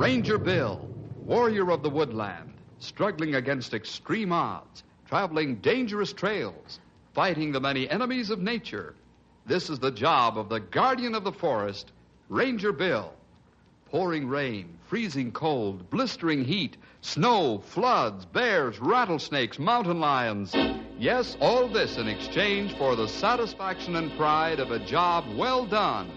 Ranger Bill, warrior of the woodland, struggling against extreme odds, traveling dangerous trails, fighting the many enemies of nature. This is the job of the guardian of the forest, Ranger Bill. Pouring rain, freezing cold, blistering heat, snow, floods, bears, rattlesnakes, mountain lions. Yes, all this in exchange for the satisfaction and pride of a job well done.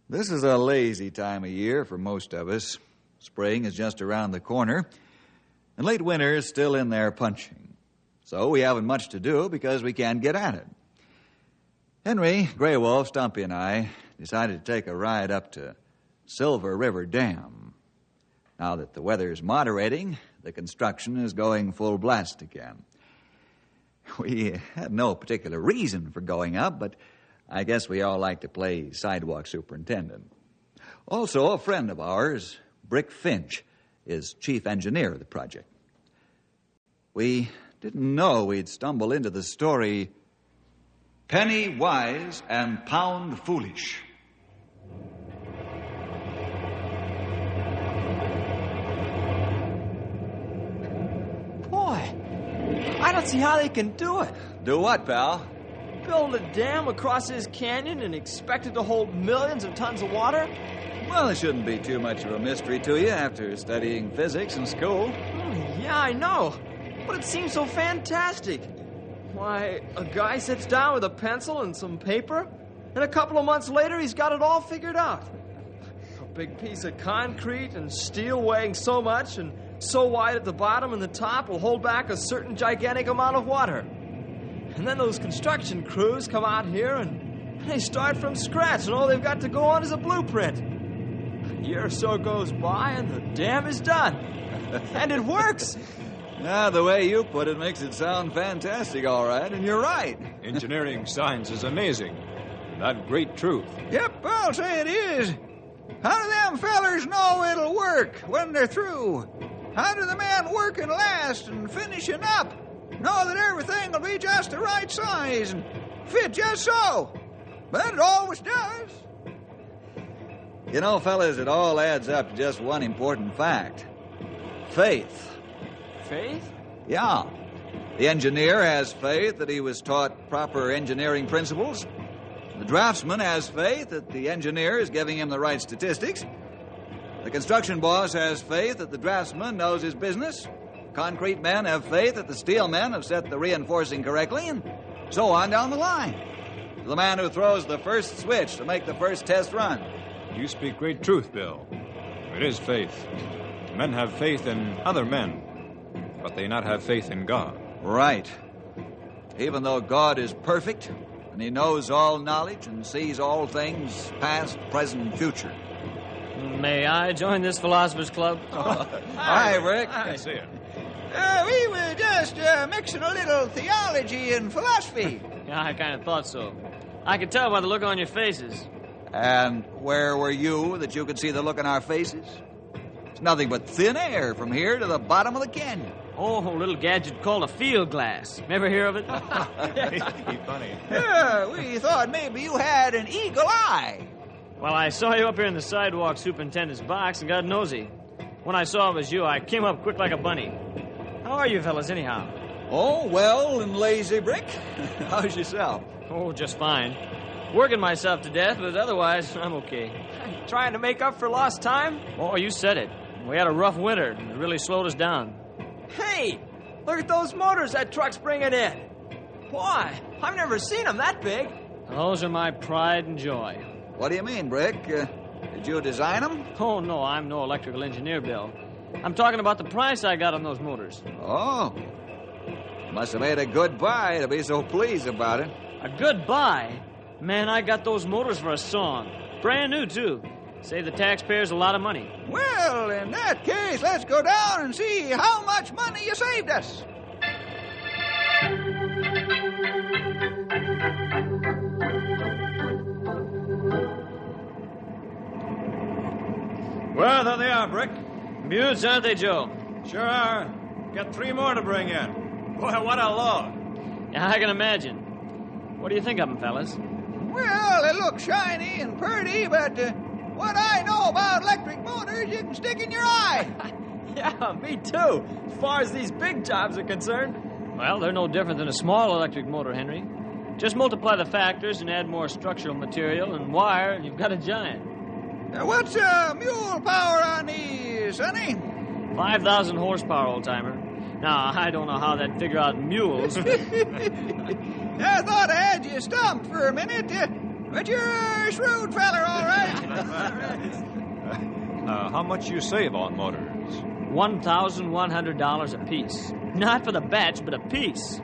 This is a lazy time of year for most of us. Spring is just around the corner, and late winter is still in there punching. So we haven't much to do because we can't get at it. Henry, Grey Wolf, Stumpy, and I decided to take a ride up to Silver River Dam. Now that the weather is moderating, the construction is going full blast again. We had no particular reason for going up, but I guess we all like to play sidewalk superintendent. Also, a friend of ours, Brick Finch, is chief engineer of the project. We didn't know we'd stumble into the story Penny Wise and Pound Foolish. Boy, I don't see how they can do it. Do what, pal? Build a dam across this canyon and expect it to hold millions of tons of water? Well, it shouldn't be too much of a mystery to you after studying physics in school. Yeah, I know. But it seems so fantastic. Why, a guy sits down with a pencil and some paper, and a couple of months later he's got it all figured out. A big piece of concrete and steel weighing so much and so wide at the bottom and the top will hold back a certain gigantic amount of water. And then those construction crews come out here and they start from scratch, and all they've got to go on is a blueprint. A year or so goes by and the dam is done. And it works. The way you put it makes it sound fantastic, all right, and you're right. Engineering science is amazing. And that great truth. Yep, I'll say it is. How do them fellers know it'll work when they're through? How do the men working last and finishing up know that everything will be just the right size and fit just so? But it always does. You know, fellas, it all adds up to just one important fact. Faith. Faith? Yeah. The engineer has faith that he was taught proper engineering principles. The draftsman has faith that the engineer is giving him the right statistics. The construction boss has faith that the draftsman knows his business. Concrete men have faith that the steel men have set the reinforcing correctly, and so on down the line. The man who throws the first switch to make the first test run. You speak great truth, Bill. It is faith. Men have faith in other men, but they not have faith in God. Right. Even though God is perfect, and he knows all knowledge and sees all things, past, present, future. May I join this philosophers club? Hi, Rick. I see it. We were just mixing a little theology and philosophy. Yeah, I kind of thought so. I could tell by the look on your faces. And where were you that you could see the look on our faces? It's nothing but thin air from here to the bottom of the canyon. Oh, a little gadget called a field glass. Ever hear of it? Funny. We thought maybe you had an eagle eye. Well, I saw you up here in the sidewalk superintendent's box and got nosy. When I saw it was you, I came up quick like a bunny. How are you fellas, anyhow? Oh, well and lazy, Brick. How's yourself? Oh, just fine. Working myself to death, but otherwise, I'm okay. Trying to make up for lost time? Oh, you said it. We had a rough winter, and it really slowed us down. Hey, look at those motors that truck's bringing in. Boy, I've never seen them that big. Those are my pride and joy. What do you mean, Brick? Did you design them? Oh, no, I'm no electrical engineer, Bill. I'm talking about the price I got on those motors. Oh. Must have made a good buy to be so pleased about it. A good buy? Man, I got those motors for a song. Brand new, too. Save the taxpayers a lot of money. Well, in that case, let's go down and see how much money you saved us. Well, there they are, Brick. Buttes, aren't they, Joe? Sure are. Got 3 more to bring in. Boy, what a load. Yeah, I can imagine. What do you think of them, fellas? Well, they look shiny and pretty, but what I know about electric motors, you can stick in your eye. Yeah, me too, as far as these big jobs are concerned. Well, they're no different than a small electric motor, Henry. Just multiply the factors and add more structural material and wire, and you've got a giant. What's mule power on these, Sonny? 5,000 horsepower, old-timer. Now, I don't know how they'd figure out mules. I thought I had you stumped for a minute, but you're a shrewd feller, all right. How much you save on motors? $1,100 apiece. Not for the batch, but a piece.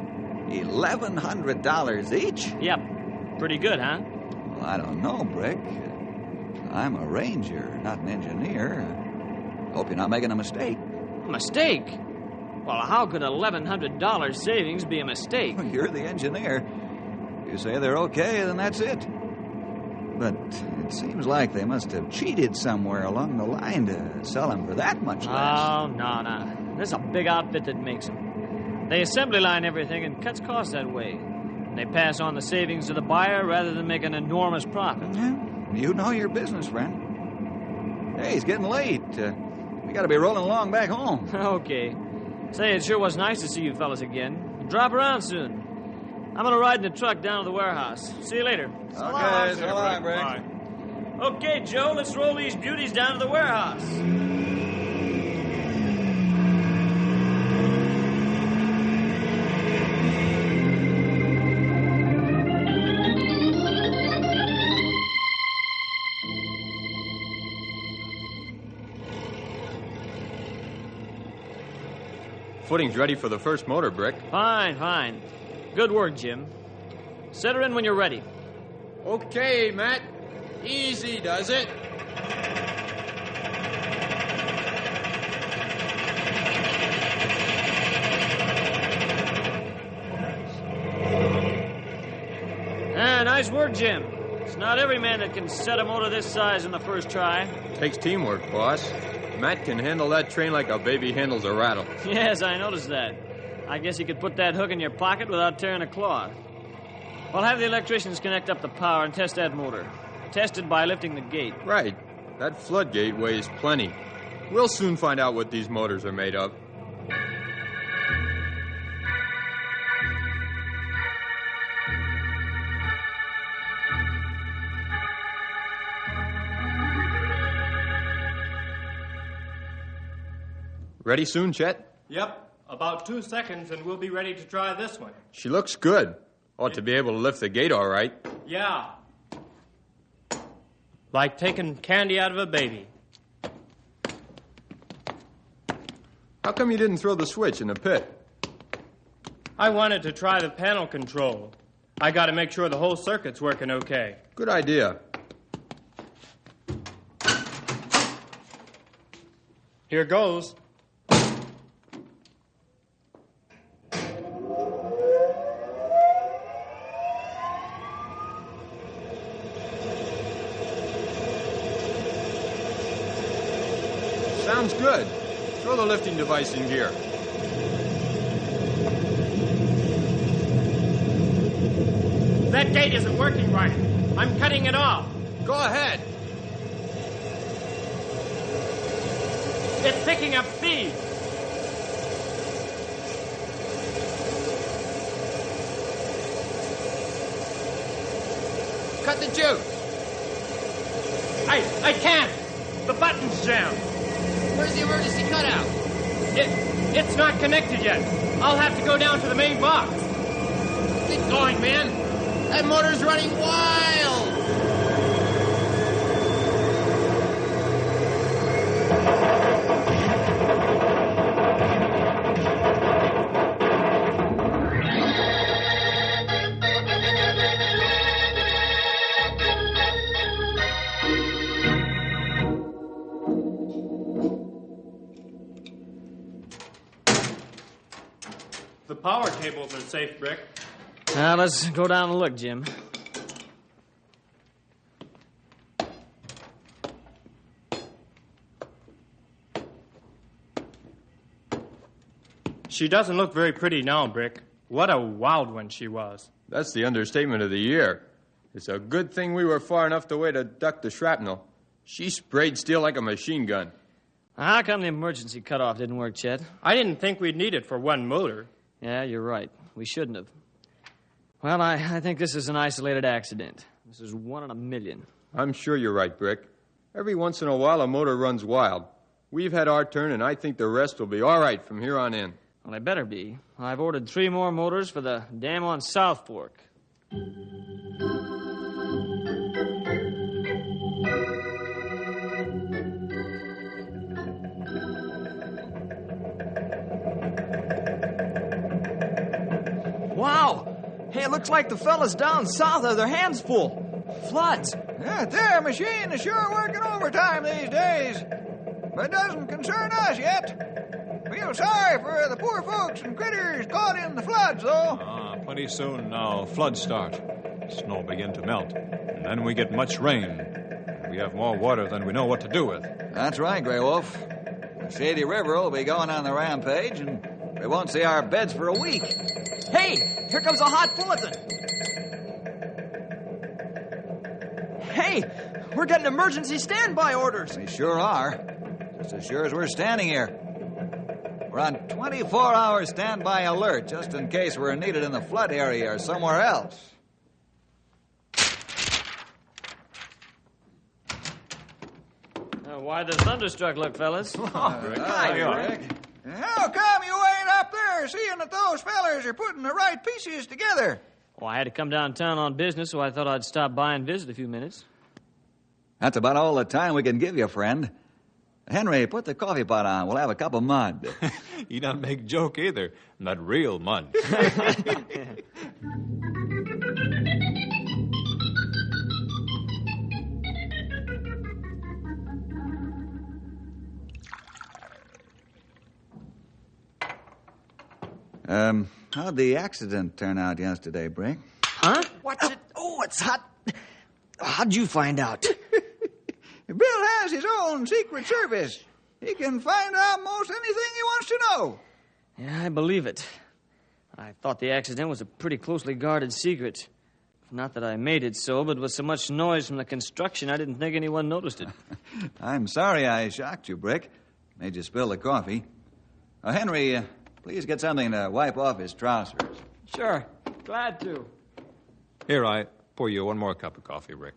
$1,100 each? Yep. Pretty good, huh? Well, I don't know, Brick. I'm a ranger, not an engineer. Hope you're not making a mistake. A mistake? Well, how could $1,100 savings be a mistake? You're the engineer. You say they're okay, then that's it. But it seems like they must have cheated somewhere along the line to sell them for that much less. Oh, no. There's a big outfit that makes them. They assembly line everything and cuts costs that way. They pass on the savings to the buyer rather than make an enormous profit. Yeah, you know your business, friend. Hey, it's getting late. We got to be rolling along back home. Okay. Say, it sure was nice to see you fellas again. Drop around soon. I'm going to ride in the truck down to the warehouse. See you later. Okay, so long, Brick. Bye. Okay, Joe, let's roll these beauties down to the warehouse. Footing's ready for the first motor, Brick. Fine. Good work, Jim. Set her in when you're ready. Okay, Matt. Easy does it. Nice work, Jim. It's not every man that can set a motor this size in the first try. Takes teamwork, boss. Matt can handle that train like a baby handles a rattle. Yes, I noticed that. I guess you could put that hook in your pocket without tearing a cloth. Well, have the electricians connect up the power and test that motor. Test it by lifting the gate. Right. That floodgate weighs plenty. We'll soon find out what these motors are made of. Ready soon, Chet? Yep. About 2 seconds and we'll be ready to try this one. She looks good. Ought to be able to lift the gate all right. Yeah. Like taking candy out of a baby. How come you didn't throw the switch in the pit? I wanted to try the panel control. I got to make sure the whole circuit's working okay. Good idea. Here goes. Sounds good. Throw the lifting device in gear. That gate isn't working right. I'm cutting it off. Go ahead. It's picking up speed. Cut the juice. I can't. The button's jammed. Where's the emergency cutout? It's not connected yet. I'll have to go down to the main box. Get going, man. That motor's running wild. The power cables are safe, Brick. Now, let's go down and look, Jim. She doesn't look very pretty now, Brick. What a wild one she was. That's the understatement of the year. It's a good thing we were far enough away to duck the shrapnel. She sprayed steel like a machine gun. How come the emergency cutoff didn't work, Chet? I didn't think we'd need it for one motor. Yeah, you're right. We shouldn't have. Well, I think this is an isolated accident. This is 1 in a million. I'm sure you're right, Brick. Every once in a while, a motor runs wild. We've had our turn, and I think the rest will be all right from here on in. Well, they better be. I've ordered 3 more motors for the dam on South Fork. Wow! Hey, it looks like the fellas down south have their hands full. Floods. Their machine is sure working overtime these days. But it doesn't concern us yet. Feel sorry for the poor folks and critters caught in the floods, though. Pretty soon now, floods start. Snow begin to melt. And then we get much rain. We have more water than we know what to do with. That's right, Grey Wolf. The Shady River will be going on the rampage, and we won't see our beds for a week. Hey, here comes a hot bulletin. Hey, we're getting emergency standby orders. We sure are. Just as sure as we're standing here. We're on 24-hour standby alert, just in case we're needed in the flood area or somewhere else. Why'd the thunderstruck look, fellas? How come you ain't up there seeing that those fellers are putting the right pieces together? Well, I had to come downtown on business, so I thought I'd stop by and visit a few minutes. That's about all the time we can give you, friend. Henry, put the coffee pot on. We'll have a cup of mud. You don't make joke either. Not real mud. How'd the accident turn out yesterday, Brick? Huh? What's it? Oh, it's hot. How'd you find out? Bill has his own secret service. He can find out most anything he wants to know. Yeah, I believe it. I thought the accident was a pretty closely guarded secret. Not that I made it so, but with so much noise from the construction, I didn't think anyone noticed it. I'm sorry I shocked you, Brick. Made you spill the coffee. Henry, please get something to wipe off his trousers. Sure. Glad to. Here, I pour you one more cup of coffee, Rick.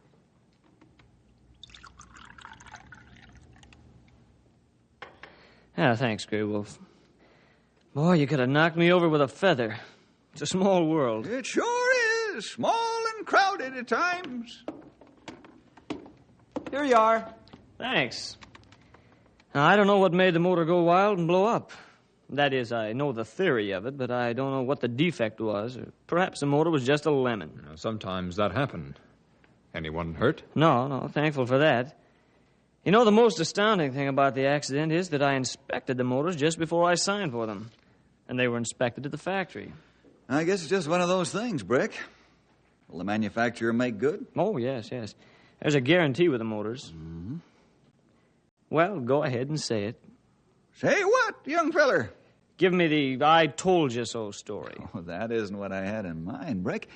Yeah, thanks, Grey Wolf. Boy, you could have knocked me over with a feather. It's a small world. It sure is. Small and crowded at times. Here you are. Thanks. Now, I don't know what made the motor go wild and blow up. That is, I know the theory of it, but I don't know what the defect was. Or perhaps the motor was just a lemon. Sometimes that happened. Anyone hurt? No, thankful for that. You know, the most astounding thing about the accident is that I inspected the motors just before I signed for them. And they were inspected at the factory. I guess it's just one of those things, Brick. Will the manufacturer make good? Oh, yes. There's a guarantee with the motors. Mm-hmm. Well, go ahead and say it. Say what, young feller? Give me the I told you so story. Oh, that isn't what I had in mind, Brick.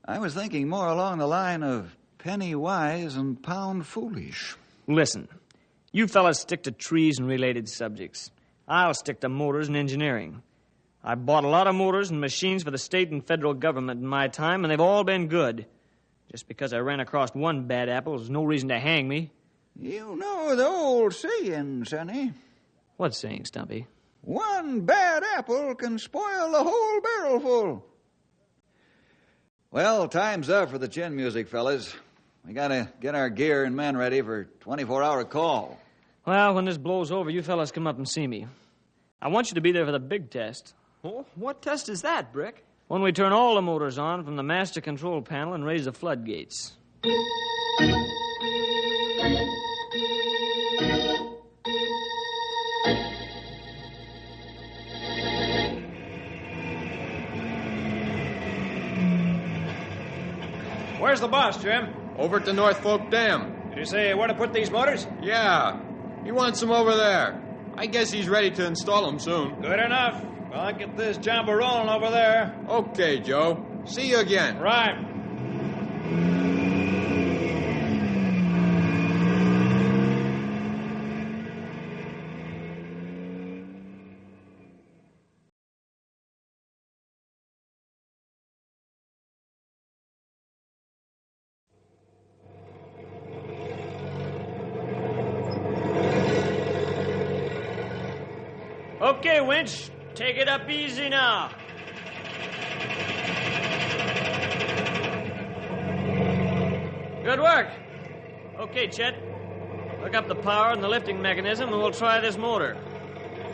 I was thinking more along the line of penny wise and pound foolish. Listen, you fellas stick to trees and related subjects. I'll stick to motors and engineering. I bought a lot of motors and machines for the state and federal government in my time, and they've all been good. Just because I ran across one bad apple is no reason to hang me. You know the old saying, Sonny. What saying, Stumpy? One bad apple can spoil the whole barrel full. Well, time's up for the chin music, fellas. We gotta get our gear and men ready for 24-hour call. Well, when this blows over, you fellas come up and see me. I want you to be there for the big test. Oh, what test is that, Brick? When we turn all the motors on from the master control panel and raise the floodgates. Where's the boss, Jim? Over at the North Fork Dam. Did you say where to put these motors? Yeah. He wants them over there. I guess he's ready to install them soon. Good enough. Well, I'll get this job rolling over there. Okay, Joe. See you again. Right. Okay, Winch, take it up easy now. Good work. Okay, Chet. Hook up the power and the lifting mechanism, and we'll try this motor.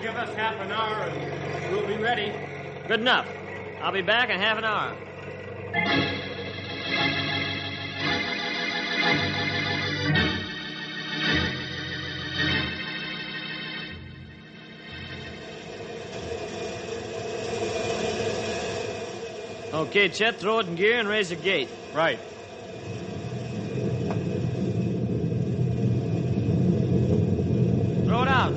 Give us half an hour and we'll be ready. Good enough. I'll be back in half an hour. Okay, Chet, throw it in gear and raise the gate. Right. Throw it out.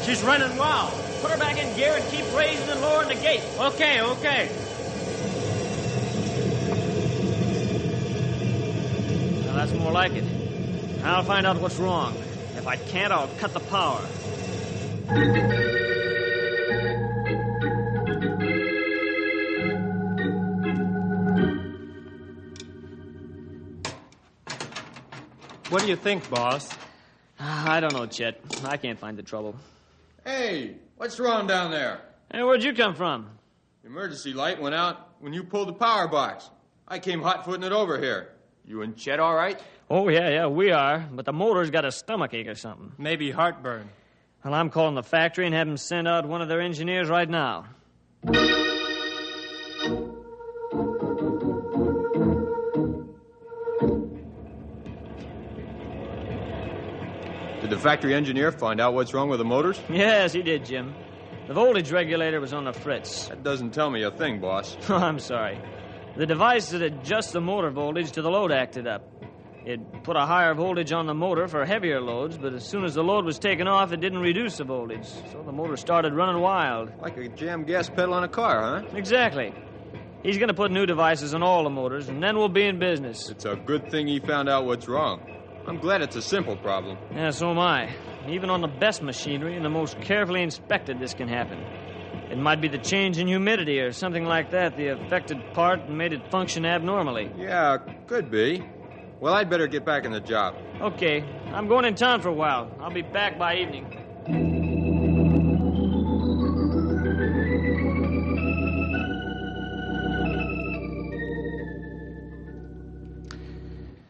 She's running wild. Put her back in gear and keep raising and lowering the gate. Okay, okay. Now, that's more like it. I'll find out what's wrong. If I can't, I'll cut the power. What do you think, boss? I don't know, Chet. I can't find the trouble. Hey, what's wrong down there? Hey, where'd you come from? The emergency light went out when you pulled the power box. I came hot-footing it over here. You and Chet all right? Oh, yeah, we are. But the motor's got a stomachache or something. Maybe heartburn. Well, I'm calling the factory and have them send out one of their engineers right now. Did the factory engineer find out what's wrong with the motors? Yes, he did, Jim. The voltage regulator was on the fritz. That doesn't tell me a thing, boss. Oh, I'm sorry. The device that adjusts the motor voltage to the load acted up. It put a higher voltage on the motor for heavier loads, but as soon as the load was taken off, it didn't reduce the voltage. So the motor started running wild. Like a jammed gas pedal on a car, huh? Exactly. He's going to put new devices on all the motors, and then we'll be in business. It's a good thing he found out what's wrong. I'm glad it's a simple problem. Yeah, so am I. Even on the best machinery and the most carefully inspected, this can happen. It might be the change in humidity or something like that, the affected part made it function abnormally. Yeah, could be. Well, I'd better get back in the job. Okay. I'm going in town for a while. I'll be back by evening.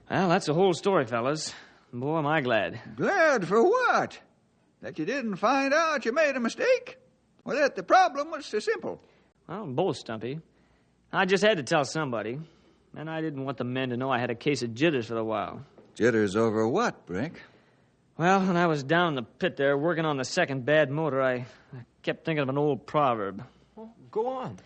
Well, that's the whole story, fellas. Boy, am I glad. Glad for what? That you didn't find out you made a mistake? Or that the problem was so simple? Well, both, Stumpy. I just had to tell somebody. And I didn't want the men to know I had a case of jitters for a while. Jitters over what, Brick? Well, when I was down in the pit there working on the second bad motor, I kept thinking of an old proverb. Go on.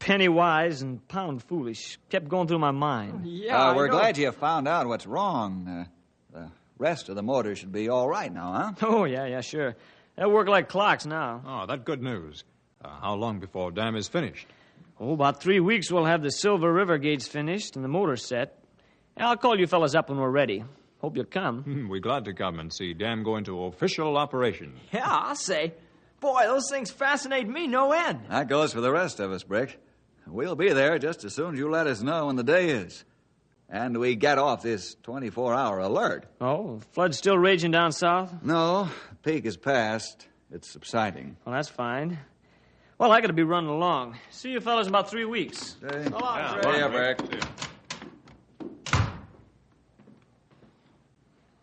Penny wise and pound foolish. Kept going through my mind. Yeah, We're glad you found out what's wrong. The rest of the motor should be all right now, huh? Oh, yeah, sure. They work like clocks now. Oh, that's good news. How long before dam is finished? Oh, about 3 weeks we'll have the Silver River gates finished and the motor set. I'll call you fellas up when we're ready. Hope you'll come. We're glad to come and see dam go into official operation. Yeah, I'll say. Boy, those things fascinate me no end. That goes for the rest of us, Brick. We'll be there just as soon as you let us know when the day is. And we get off this 24-hour alert. Oh, flood's still raging down south? No, the peak is past. It's subsiding. Well, that's fine. Well, I got to be running along. See you fellas in about 3 weeks. Say. So long, Yeah, Fred. Yeah, Brick.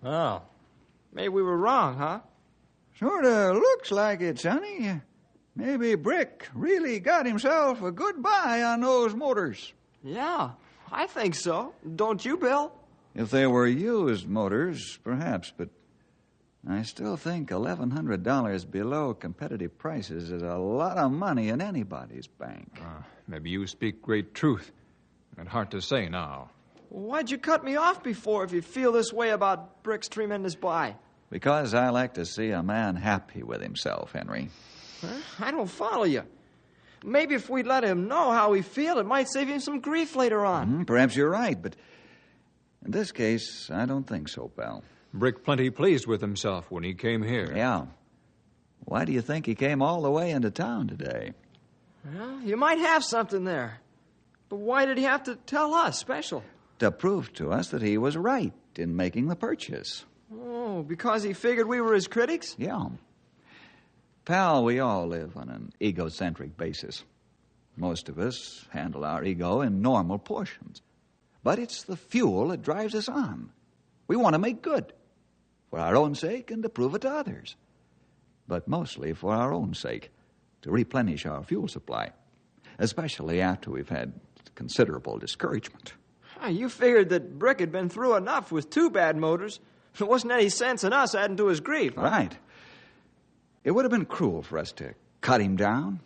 Oh. Maybe we were wrong, huh? Sort of looks like it, Sonny. Maybe Brick really got himself a good buy on those motors. Yeah, I think so. Don't you, Bill? If they were used motors, perhaps, but I still think $1,100 below competitive prices is a lot of money in anybody's bank. Maybe you speak great truth. And hard to say now. Why'd you cut me off before if you feel this way about Brick's tremendous buy? Because I like to see a man happy with himself, Henry. Huh? I don't follow you. Maybe if we'd let him know how we feel, it might save him some grief later on. Perhaps you're right, but in this case, I don't think so, pal. Brick plenty pleased with himself when he came here. Yeah. Why do you think he came all the way into town today? Well, you might have something there. But why did he have to tell us special? To prove to us that he was right in making the purchase. Oh, because he figured we were his critics? Yeah. Pal, we all live on an egocentric basis. Most of us handle our ego in normal portions. But it's the fuel that drives us on. We want to make good, for our own sake and to prove it to others. But mostly for our own sake, to replenish our fuel supply, especially after we've had considerable discouragement. You figured that Brick had been through enough with 2 bad motors. There wasn't any sense in us adding to his grief. Huh? Right. It would have been cruel for us to cut him down.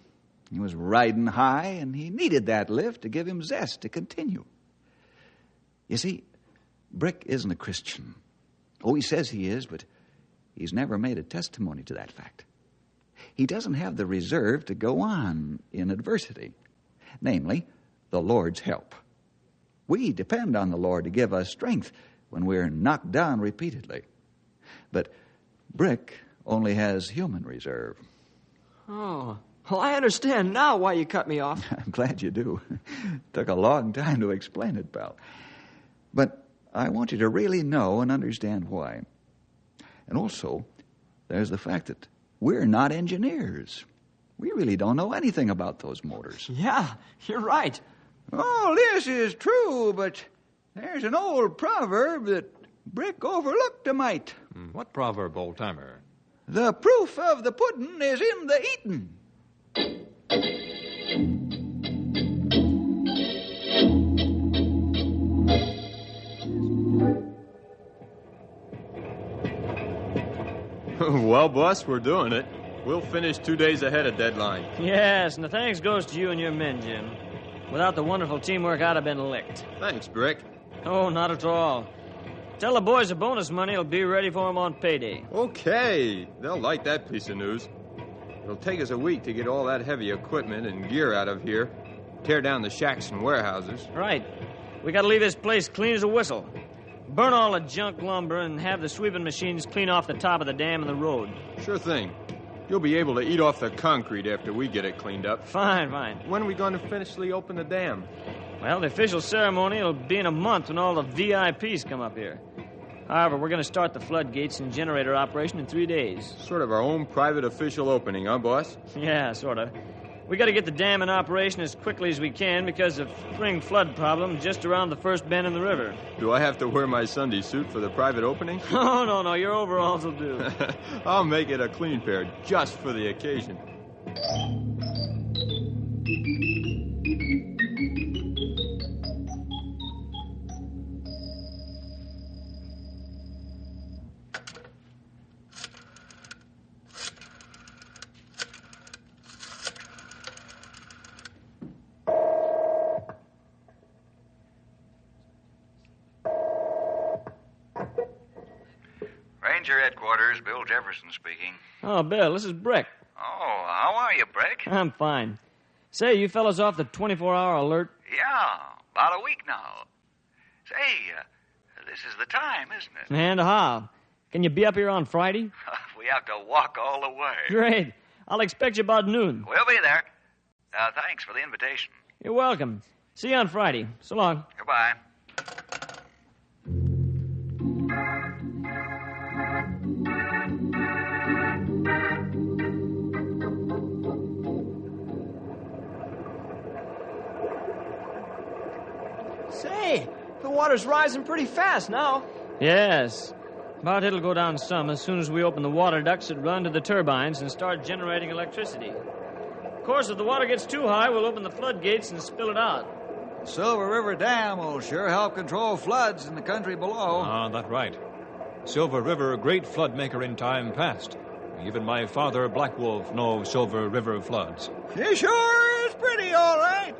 He was riding high, and he needed that lift to give him zest to continue. You see, Brick isn't a Christian. Oh, he says he is, but he's never made a testimony to that fact. He doesn't have the reserve to go on in adversity, namely, the Lord's help. We depend on the Lord to give us strength when we're knocked down repeatedly. But Brick only has human reserve. Oh, well, I understand now why you cut me off. I'm glad you do. Took a long time to explain it, pal. But I want you to really know and understand why. And also, there's the fact that we're not engineers. We really don't know anything about those motors. Yeah, you're right. Oh, this is true, but there's an old proverb that Brick overlooked a mite. What proverb, old-timer? The proof of the pudding is in the eating. Well, boss, we're doing it. We'll finish 2 days ahead of deadline. Yes, and the thanks goes to you and your men, Jim. Without the wonderful teamwork, I'd have been licked. Thanks, Brick. Oh, not at all. Tell the boys the bonus money will be ready for them on payday. Okay. They'll like that piece of news. It'll take us a week to get all that heavy equipment and gear out of here. Tear down the shacks and warehouses. Right. We gotta leave this place clean as a whistle. Burn all the junk lumber and have the sweeping machines clean off the top of the dam and the road. Sure thing. You'll be able to eat off the concrete after we get it cleaned up. Fine, fine. When are we going to officially open the dam? Well, the official ceremony will be in a month when all the VIPs come up here. However, we're going to start the floodgates and generator operation in 3 days. Sort of our own private official opening, huh, boss? Yeah, sort of. We got to get the dam in operation as quickly as we can because of spring flood problem just around the first bend in the river. Do I have to wear my Sunday suit for the private opening? Oh, no, your overalls will do. I'll make it a clean pair just for the occasion. Ranger Headquarters, Bill Jefferson speaking. Oh, Bill, this is Brick. Oh, how are you, Brick? I'm fine. Say, you fellas off the 24-hour alert? Yeah, about a week now. Say, this is the time, isn't it? And how? Can you be up here on Friday? We have to walk all the way. Great. I'll expect you about noon. We'll be there. Thanks for the invitation. You're welcome. See you on Friday. So long. Goodbye. Say, the water's rising pretty fast now. Yes. But it'll go down some as soon as we open the water ducts that run to the turbines and start generating electricity. Of course, if the water gets too high, we'll open the floodgates and spill it out. Silver River Dam will sure help control floods in the country below. Ah, that's right. Silver River, a great flood maker in time past. Even my father, Black Wolf, knows Silver River floods. It sure is pretty, all right.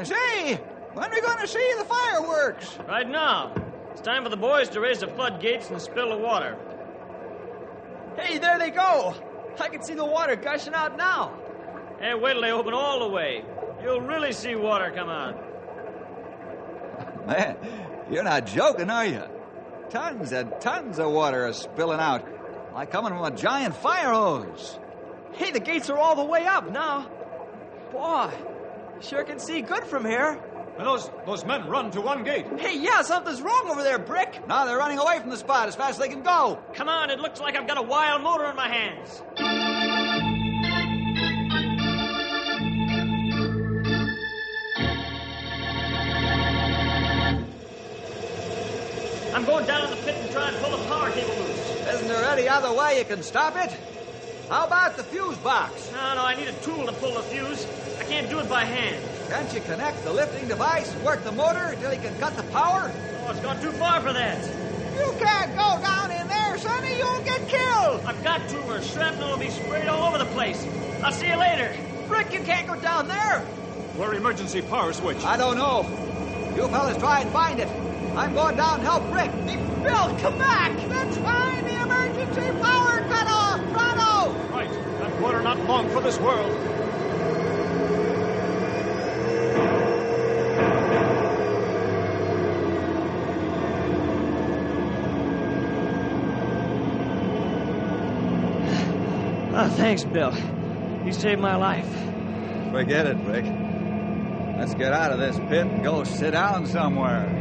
Say, when are we going to see the fireworks? Right now. It's time for the boys to raise the floodgates and spill the water. Hey, there they go. I can see the water gushing out now. Hey, wait till they open all the way. You'll really see water come out. Man, you're not joking, are you? Tons and tons of water are spilling out, like coming from a giant fire hose. Hey, the gates are all the way up now. Boy, sure can see good from here. And those men run to one gate. Hey, yeah, something's wrong over there, Brick. Now they're running away from the spot as fast as they can go. Come on, it looks like I've got a wild motor in my hands. I'm going down in the pit and try and pull the power cable loose. Isn't there any other way you can stop it? How about the fuse box? No, I need a tool to pull the fuse. I can't do it by hand. Can't you connect the lifting device and work the motor until you can cut the power? Oh, it's gone too far for that. You can't go down in there, Sonny. You'll get killed. I've got to, or shrapnel will be sprayed all over the place. I'll see you later. Brick, you can't go down there. Where emergency power switch? I don't know. You fellas try and find it. I'm going down to help Brick. Bill, come back. Let's find the emergency power cutoff. Pronto. Right. And we're not long for this world. Oh, thanks, Bill. You saved my life. Forget it, Brick. Let's get out of this pit and go sit down somewhere.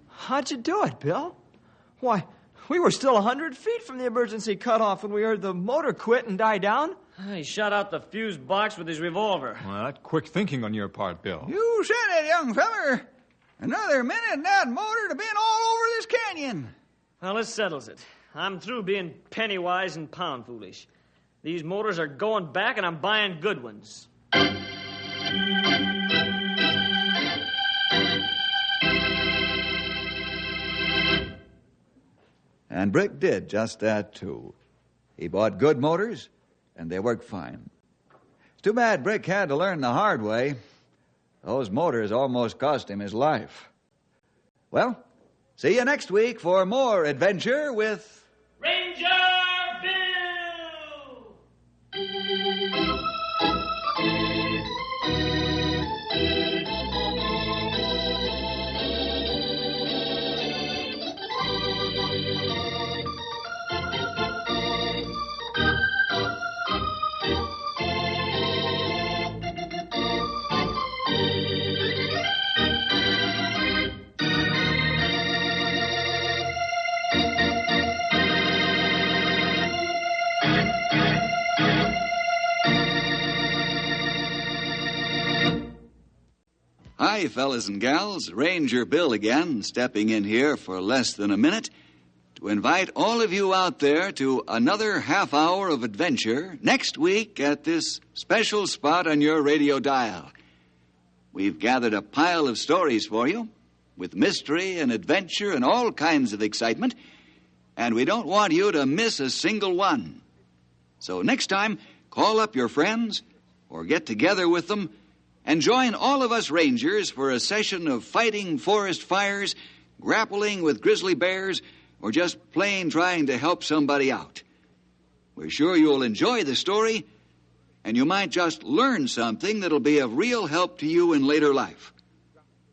How'd you do it, Bill? Why, we were still 100 feet from the emergency cutoff when we heard the motor quit and die down. He shot out the fuse box with his revolver. Well, that quick thinking on your part, Bill. You said it, young feller. Another minute and that motor'd have been all over this canyon. Well, this settles it. I'm through being penny wise and pound foolish. These motors are going back, and I'm buying good ones. And Brick did just that, too. He bought good motors, and they worked fine. It's too bad Brick had to learn the hard way. Those motors almost cost him his life. Well, see you next week for more adventure with... Ranger Bill! Hi, fellas and gals. Ranger Bill again, stepping in here for less than a minute to invite all of you out there to another half hour of adventure next week at this special spot on your radio dial. We've gathered a pile of stories for you with mystery and adventure and all kinds of excitement, and we don't want you to miss a single one. So next time, call up your friends or get together with them and join all of us Rangers for a session of fighting forest fires, grappling with grizzly bears, or just plain trying to help somebody out. We're sure you'll enjoy the story, and you might just learn something that'll be of real help to you in later life.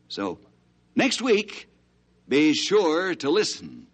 So, next week, be sure to listen.